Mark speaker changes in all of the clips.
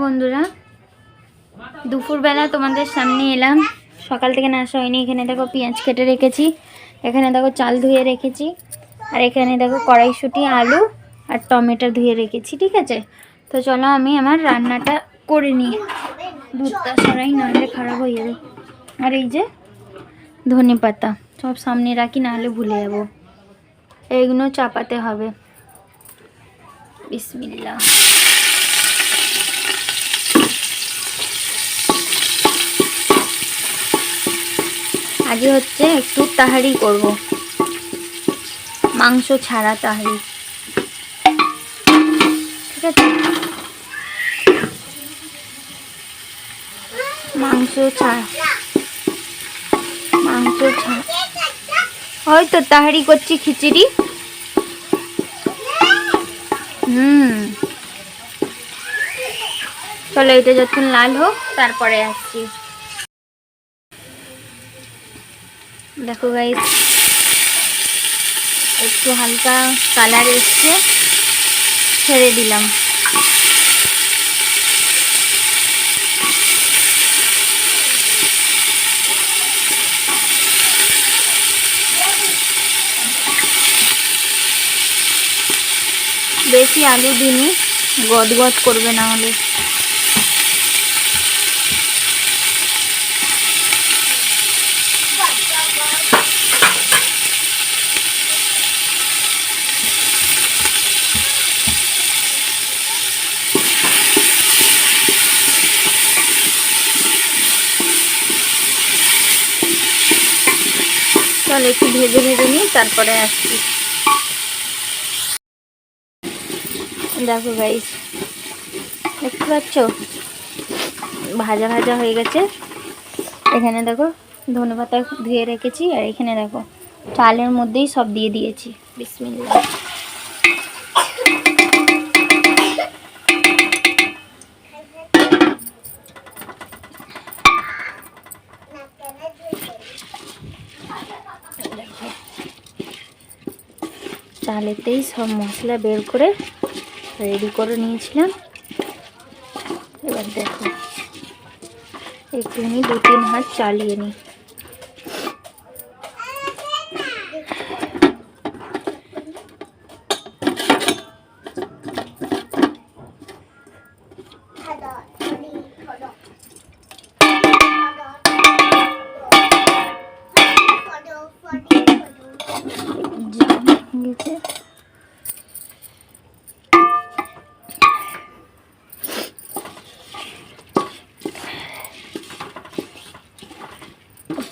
Speaker 1: বন্ধুরা, দুপুরবেলা তোমাদের সামনে এলাম। সকাল থেকে না আসা হয়নি। এখানে দেখো পেঁয়াজ কেটে রেখেছি, এখানে দেখো চাল ধুয়ে রেখেছি, আর এখানে দেখো কড়াইশুঁটি, আলু আর টমেটো ধুয়ে রেখেছি। ঠিক আছে, তো চলো আমি আমার রান্নাটা করে নিই। দুধটা সরাই, নাহলে খারাপ হয়ে যাবে। আর এই যে ধনে পাতা সব সামনে রাখি, নাহলে ভুলে যাবো। এইগুলো চাপাতে হবে। বিসমিল্লাহ। আজকে হচ্ছে একটু তাহারি করব, মাংস ছাড়া তাহারি। ঠিক আছে, মাংস ছাড়া হয়তো তাহারি করছি, খিচুড়ি। চলো এটা যখন লাল হোক তারপরে আসছি। দেখো গাইস, একটু হালকা কালার এসছে, ছেড়ে দিলাম। বেশি আলু দিইনি, গদগদ করবে না হলে। চল একটু ভেজে ভেজে নিই, তারপরে আসছি। দেখো গাইস, দেখতে পাচ্ছ ভাজা ভাজা হয়ে গেছে। এখানে দেখো ধনেপাতা ধুয়ে রেখেছি, আর এখানে দেখো চালের মধ্যেই সব দিয়ে দিয়েছি। বিসমিল্লাহ। চালেতেই সব মশলা বের করে রেডি করে নিয়েছিলাম। এবার দেখো একটুখানি 2-3 হাত চালিয়ে নিই।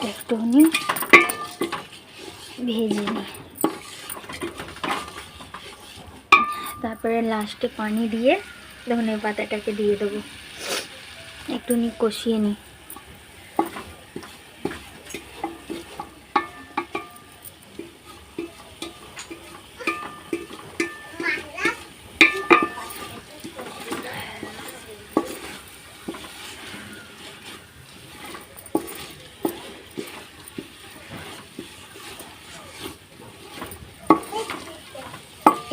Speaker 1: একটুখানি ভেজে নিই, তারপরে লাস্টে পানি দিয়ে ধনে পাতাটাকে দিয়ে দেবো, একটুখানি কষিয়ে নিই।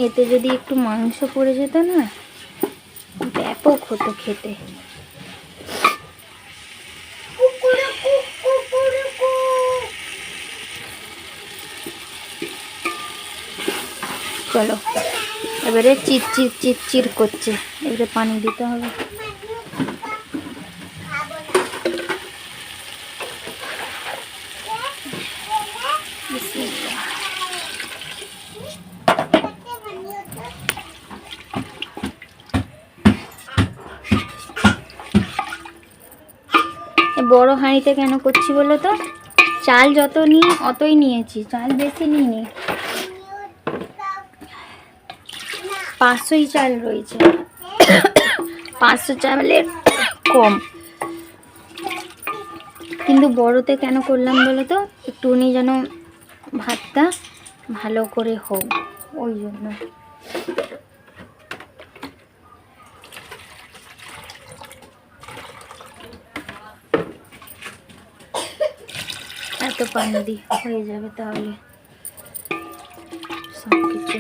Speaker 1: এতে যদি একটু মাংস পড়ে যেত না, ব্যাপক হতো খেতে। চলো এবারে চিরচির চিরচির করছে, এবারে পানি দিতে হবে। বড় হাঁড়িতে কেন করছি বলো তো? চাল যত নিই অতই নিয়েছি, চাল বেশি নিইনি। 500ই চাল রয়েছে, 500 চালের কম। কিন্তু বড়তে কেন করলাম বলো তো? একটুখানি যেন ভাতটা ভালো করে হোক, ওই জন্য। এত পানি দিই হয়ে যাবে তাহলে সব কিছু।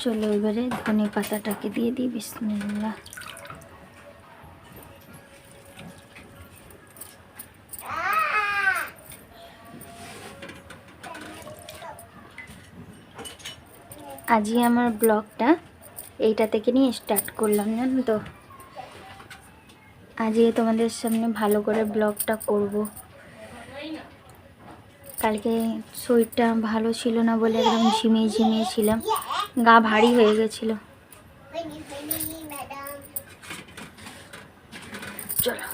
Speaker 1: চলো এবারে ধনে পাতাটাকে দিয়ে দিই। বিসমিল্লাহ। আজই আমার ব্লগটা এইটা থেকে নিয়ে স্টার্ট করলাম, জানো তো। আজকে তোমাদের সামনে ভালো করে ব্লগটা করব। কালকে শরীরটা ভালো ছিল না বলে একদম ঝিমিয়ে ঝিমিয়ে ছিলাম, গা ভারী হয়ে গেছিল। চলো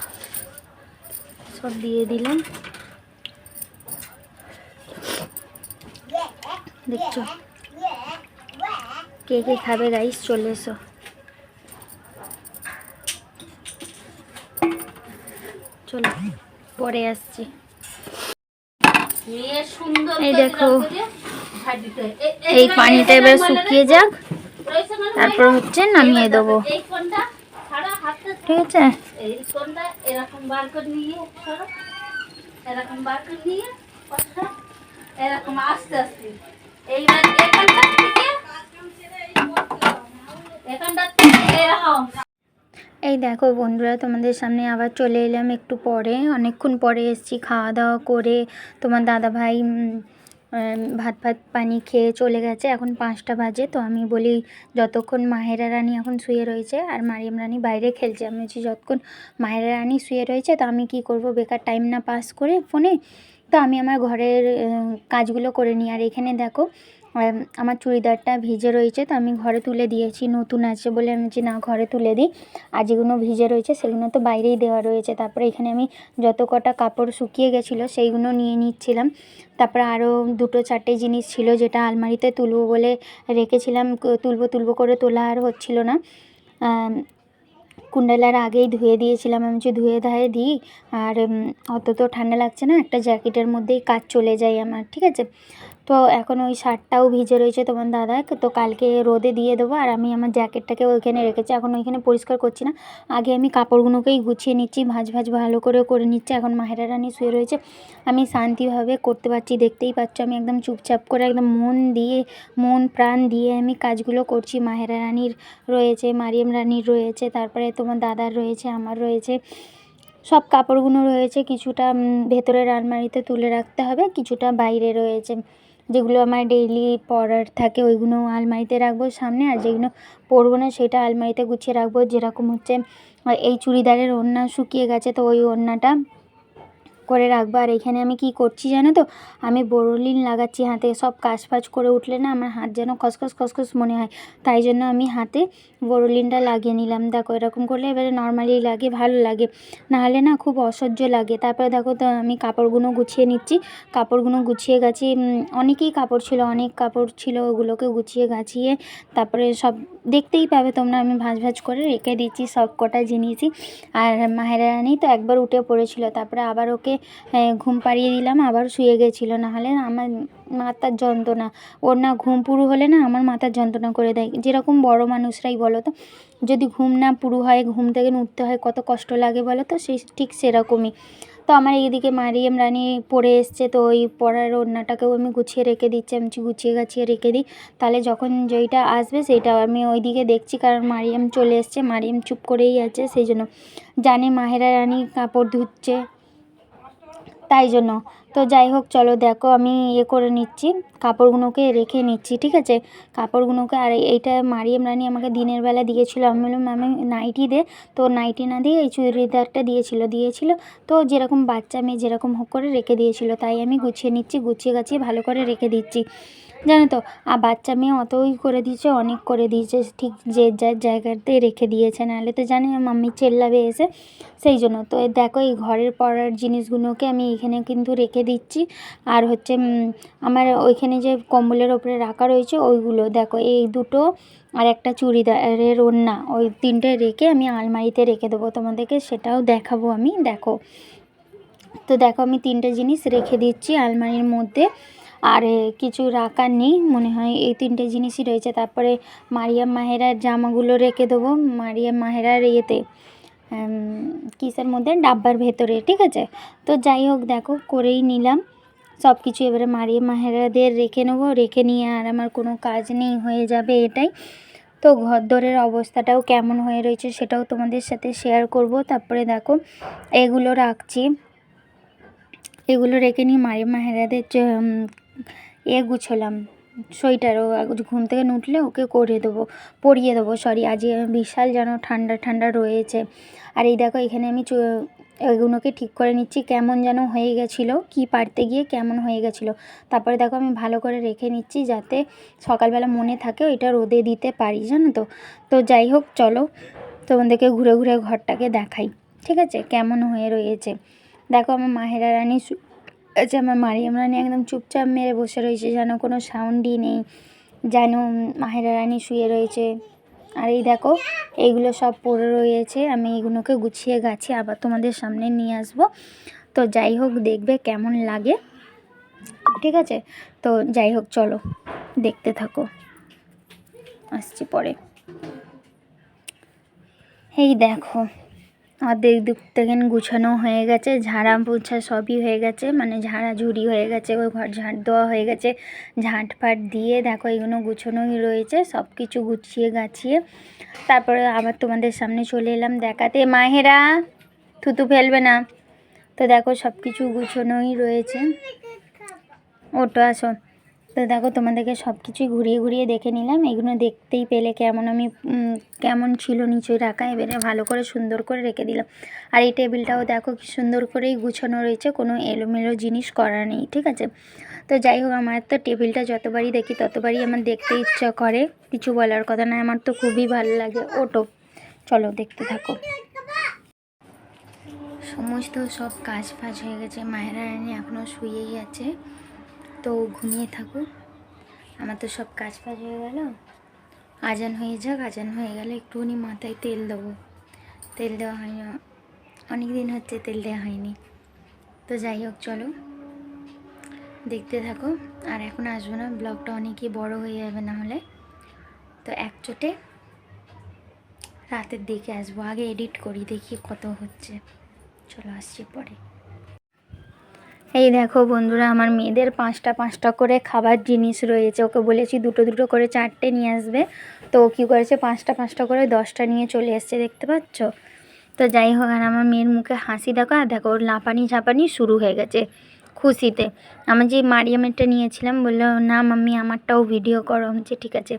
Speaker 1: সব দিয়ে দিলাম। দেখছো কে কে খাবে গাইস, চলে এসো। চলো পরে আসছি। এই দেখো এই পানিটা এবার শুকিয়ে যাক, তারপর হচ্ছে নামিয়ে দেবো, ঠিক আছে। এরকম বার করে নিয়ে এরকম বার করে নিয়ে এরকম আস্তে আস্তে এইবার এখানটা এরকম। এই দেখো বন্ধুরা, তোমাদের সামনে আবার চলে এলাম একটু পরে, অনেকক্ষণ পরে এসেছি। খাওয়া দাওয়া করে তোমার দাদা ভাই ভাত পানি খেয়ে চলে গেছে। এখন 5টা বাজে। তো আমি বলি যতক্ষণ মাহেরা রানী এখন শুয়ে রয়েছে আর মারিয়াম রানী বাইরে খেলছে, আমি বলছি যতক্ষণ মাহেরা রানী শুয়ে রয়েছে তো আমি কি করব, বেকার টাইম না পাস করে ফোনে, তো আমি আমার ঘরের কাজগুলো করে নিই। আর এখানে দেখো আমার চুড়িদারটা ভিজে রয়েছে, তো আমি ঘরে তুলে দিয়েছি, নতুন আছে বলে আমি বলছি না ঘরে তুলে দিই। আর যেগুলো ভিজে রয়েছে সেগুলো তো বাইরেই দেওয়া রয়েছে। তারপরে এখানে আমি যত কটা কাপড় শুকিয়ে গেছিলো সেইগুলো নিয়ে নিচ্ছিলাম। তারপরে আরও 2-4টে জিনিস ছিল যেটা আলমারিতে তুলবো বলে রেখেছিলাম, তুলবো করে তোলা আর হচ্ছিল না। কুণ্ডালার আগেই ধুয়ে দিয়েছিলাম, আমি যে ধুয়ে ধায়ে দিই। আর অত তো ঠান্ডা লাগছে না, একটা জ্যাকেটের মধ্যেই কাজ চলে যায় আমার, ঠিক আছে। তো এখন ওই শার্টটাও ভিজে রয়েছে তোমার দাদাকে, তো কালকে রোদে দিয়ে দেবো। আর আমি আমার জ্যাকেটটাকে ওইখানে রেখেছি, এখন ওইখানে পরিষ্কার করছি না, আগে আমি কাপড়গুলোকেই গুছিয়ে নিচ্ছি, ভাঁজ ভালো করে নিচ্ছি। এখন মাহেরা রানী শুয়ে রয়েছে, আমি শান্তিভাবে করতে পারছি, দেখতেই পাচ্ছ আমি একদম চুপচাপ করে একদম মন প্রাণ দিয়ে আমি কাজগুলো করছি। মাহেরা রানীর রয়েছে, মারিয়াম রানীর রয়েছে, তারপরে তোমার দাদার রয়েছে, আমার রয়েছে, সব কাপড়গুলো রয়েছে। কিছুটা ভেতরের আলমারিতে তুলে রাখতে হবে, কিছুটা বাইরে রয়েছে। যেগুলো আমার ডেইলি পরার থাকে ওইগুলো আলমারিতে রাখবো সামনে, আর যেগুলো পরবো না সেটা আলমারিতে গুছিয়ে রাখবো। যেরকম হচ্ছে এই চুড়িদারের ওড়না শুকিয়ে গেছে, তো ওই ওড়নাটা করে রাখবো। আর এখানে আমি কি করছি জানো তো, আমি বোরোলিন লাগাচ্ছি হাতে। সব কাজ ফাজ করে উঠলে না আমার হাত যেন খসখস মনে হয়, তাই জন্য আমি হাতে বোরোলিনটা লাগিয়ে নিলাম। দেখো এরকম করলে এবারে নর্মালি লাগে, ভালো লাগে, নাহলে না খুব অসহ্য লাগে। তারপরে দেখো তো আমি কাপড়গুলো গুছিয়ে নিচ্ছি, কাপড়গুলো গুছিয়ে গেছি। অনেক কাপড় ছিল, ওগুলোকে গুছিয়ে গাছিয়ে তারপরে সব দেখতেই পাবে তোমরা, আমি ভাঁজ করে রেখে দিচ্ছি সব কটা জিনিসই। আর মাহেরা রানী তো একবার উঠে পড়েছিল, তারপরে আবার ওকে ঘুম পাড়িয়ে দিলাম, আবার শুয়ে গেছিলো। নাহলে আমার মাথার যন্ত্রণা, ওর না ঘুম পুরো হলে না আমার মাথার যন্ত্রণা করে দেয়। যেরকম বড় মানুষরাই বলো তো, যদি ঘুম না পুরো হয়, ঘুম থেকে উঠতে হয় কত কষ্ট লাগে বলো তো, সেই ঠিক সেরকমই। তো আমার এইদিকে মারিয়াম রানী পড়ে এসছে, তো ওই পড়ার ওড়নাটাকেও আমি গুছিয়ে রেখে দিচ্ছি, আমি গুছিয়ে গাছিয়ে রেখে দিই, তাহলে যখন যেইটা আসবে সেইটা আমি ওইদিকে দেখছি। কারণ মারিয়াম চলে এসছে, মারিয়াম চুপ করেই আছে, সেই জন্য জানে মাহেরা রানী কাপড় ধুচ্ছে, তাই জন্য। তো যাই হোক চলো দেখো আমি করে নিচ্ছি, কাপড়গুলোকে রেখে নিচ্ছি, ঠিক আছে, কাপড়গুলোকে। আর এইটা মারিয়াম রানী আমাকে দিনের বেলা দিয়েছিল, আমি বললাম আমি নাইটি দে, তো নাইটি না দিয়ে এই চুড়িদারটা দিয়েছিল। তো যেরকম বাচ্চা মেয়ে যেরকম হোক করে রেখে দিয়েছিল, তাই আমি গুছিয়ে নিচ্ছি, গুছিয়ে গাছিয়ে ভালো করে রেখে দিচ্ছি, জানো তো। আর বাচ্চা মেয়ে অতই করে দিয়েছে, অনেক করে দিয়েছে, ঠিক যে যার জায়গাতে রেখে দিয়েছে, নাহলে তো জানি মাম্মি চেল্লাবে এসে, সেই জন্য। তো দেখো এই ঘরের পড়ার জিনিসগুলোকে আমি এখানে কিন্তু রেখে দিচ্ছি। আর হচ্ছে আমার ওইখানে যে কম্বলের ওপরে রাখা রয়েছে ওইগুলো দেখো, এই দুটো আর একটা চুড়িদারের ওড়না, ওই 3টে রেখে আমি আলমারিতে রেখে দেবো, তোমাদেরকে সেটাও দেখাবো আমি, দেখো। তো দেখো আমি 3টে জিনিস রেখে দিচ্ছি আলমারির মধ্যে, আর কিছু রাখার নেই মনে হয়, এই 3টে জিনিসই রয়েছে। তারপরে মারিয়াম মাহেরার জামাগুলো রেখে দেবো, মারিয়াম মাহেরার ইয়েতে কিসের মধ্যে, ডাব্বার ভেতরে, ঠিক আছে। তো যাই হোক দেখো করেই নিলাম, সব কিছু এবারে মারিয়ে মাহেরাদের রেখে নেবো, রেখে নিয়ে আর আমার কোনো কাজ নেই, হয়ে যাবে এটাই। তো ঘরদোরের অবস্থাটাও কেমন হয়ে রয়েছে সেটাও তোমাদের সাথে শেয়ার করব। তারপরে দেখো এগুলো রাখছি, এগুলো রেখে নিয়ে মারিয়ে মাহেরাদের গুছোলাম সোয়েটার। ও ঘুম থেকে উঠলে ওকে পরিয়ে দেবো সরি। আজ বিশাল যেন ঠান্ডা ঠান্ডা রয়েছে। আর এই দেখো এখানে আমি এগুলোকে ঠিক করে নিচ্ছি, কেমন যেন হয়ে গেছিলো, কি পারতে গিয়ে কেমন হয়ে গেছিলো। তারপরে দেখো আমি ভালো করে রেখে নিচ্ছি যাতে সকালবেলা মনে থাকে ওইটা রোদে দিতে পারি, জানো তো। তো যাই হোক চলো তোমাদেরকে ঘুরে ঘুরে ঘরটাকে দেখাই, ঠিক আছে, কেমন হয়ে রয়েছে। দেখো আমার মাহেরা রানী আমার মারিয়াম রানী একদম চুপচাপ মেরে বসে রয়েছে, যেন কোনো সাউন্ডই নেই, যেন মাহেরা রানী শুয়ে রয়েছে। আর এই দেখো এইগুলো সব পড়ে রয়েছে, আমি এগুলোকে গুছিয়ে গাছিয়ে আবার তোমাদের সামনে নিয়ে আসবো। তো যাই হোক দেখবে কেমন লাগে, ঠিক আছে। তো যাই হোক চলো দেখতে থাকো, আসছি পরে। এই দেখো অর্ধেক দিক থেকে গুছানো হয়ে গেছে, ঝাড়া পোছা সবই হয়ে গেছে, মানে ঝাড়াঝুড়ি হয়ে গেছে, ওই ঘর ঝাঁট দেওয়া হয়ে গেছে, ঝাঁট ফাট দিয়ে দেখো এগুলো গুছানোই রয়েছে, সব কিছু গুছিয়ে গাছিয়ে তারপরে আবার তোমাদের সামনে চলে এলাম দেখাতে। মাহেরা থুতু ফেলবে না। তো দেখো সব কিছু গুছানোই রয়েছে, ওটা আসো। তো দেখো তোমাদেরকে সব কিছুই ঘুরিয়ে ঘুরিয়ে দেখে নিলাম, এগুলো দেখতেই পেলে কেমন আমি কেমন ছিল নিচে রাখা, এবারে ভালো করে সুন্দর করে রেখে দিলাম। আর এই টেবিলটাও দেখো কি সুন্দর করেই গুছানো রয়েছে, কোনো এলোমেলো জিনিস করা নেই, ঠিক আছে। তো যাই হোক আমার তো টেবিলটা যতবারই দেখি ততবারই আমার দেখতে ইচ্ছা করে, কিছু বলার কথা নয়, আমার তো খুবই ভালো লাগে। ওটো চলো দেখতে থাকো। সমস্ত সব কাজ ফাজ হয়ে গেছে, মায়েরা রানী এখনও শুয়েই আছে, তো ঘুমিয়ে থাকুক। আমার তো সব কাজ ফাজ হয়ে গেল, আজান হয়ে যাক, আজান হয়ে গেলে একটুখানি মাথায় তেল দেবো, তেল দেওয়া হয়নি অনেক দিন হচ্ছে, তেল দেওয়া হয়নি। তো যাই হোক চলো দেখতে থাকো। আর এখন আসবো না, ব্লগটা অনেকই বড় হয়ে যাবে না হলে, তো একচোটে রাতের দিকে আসবো, আগে এডিট করি দেখি কত হচ্ছে। চলো আসছি পরে। এই দেখো বন্ধুরা আমার মেয়েদের 5টা 5টা করে খাবার জিনিস রয়েছে, ওকে বলেছি দুটো দুটো করে 4টে নিয়ে আসবে, তো ও কী করেছে 5টা 5টা করে 10টা নিয়ে চলে এসছে, দেখতে পাচ্ছ। তো যাই হোক আর আমার মেয়ের মুখে হাসি দেখো, আর দেখো ওর লাপানি ঝাপানি শুরু হয়ে গেছে খুশিতে। আমি যে মারিয়ামেরটা নিয়েছিলাম বললো না মাম্মি আমারটাও ভিডিও করো, হচ্ছে ঠিক আছে।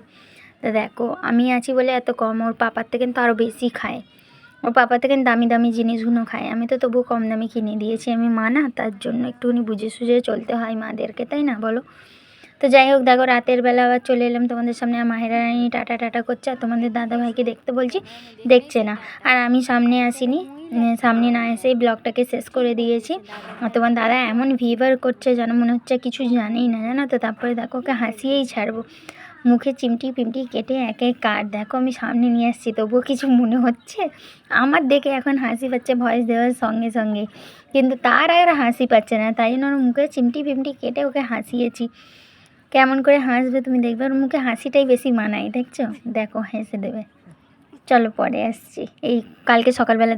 Speaker 1: তো দেখো আমি আছি বলে এত কম, ওর পাপার থেকে কিন্তু আরও বেশি খায়, ওর পাপা থেকে দামি দামি জিনিসগুলো খায়, আমি তো তবু কম দামি কিনে দিয়েছি, আমি মা না, তার জন্য একটুখানি বুঝে সুঝে চলতে হয় মাদেরকে, তাই না বলো। তো যাই হোক দেখো রাতের বেলা আবার চলে এলাম তোমাদের সামনে, আর মাহেরা রানী টাটা টাটা করছে, আর তোমাদের দাদাভাইকে দেখতে বলছি, দেখছে না। আর আমি সামনে আসিনি, সামনে না এসেই ব্লগটাকে শেষ করে দিয়েছি। আর তোমার দাদা এমন ভিভার করছে যেন মনে হচ্ছে কিছু জানেই না, জানো তো। তারপরে দেখো ওকে হাসিয়েই ছাড়বো, মুখে চিমটি পিমটি কেটে একে কাট। দেখো আমি সামনে নিয়ে আসছি তবুও কিছু মনে হচ্ছে, আমার দেখে এখন হাসি পাচ্ছে ভয়েস দেওয়ার সঙ্গে সঙ্গে, কিন্তু তার আর হাসি পাচ্ছে না, তাই জন্য ওর মুখে চিমটি পিমটি কেটে ওকে হাসিয়েছি। কেমন করে হাসবে তুমি দেখবে, ওর মুখে হাসিটাই বেশি মানায়, দেখছো, দেখো হেসে দেবে। চলো পরে আসছি, এই কালকে সকালবেলা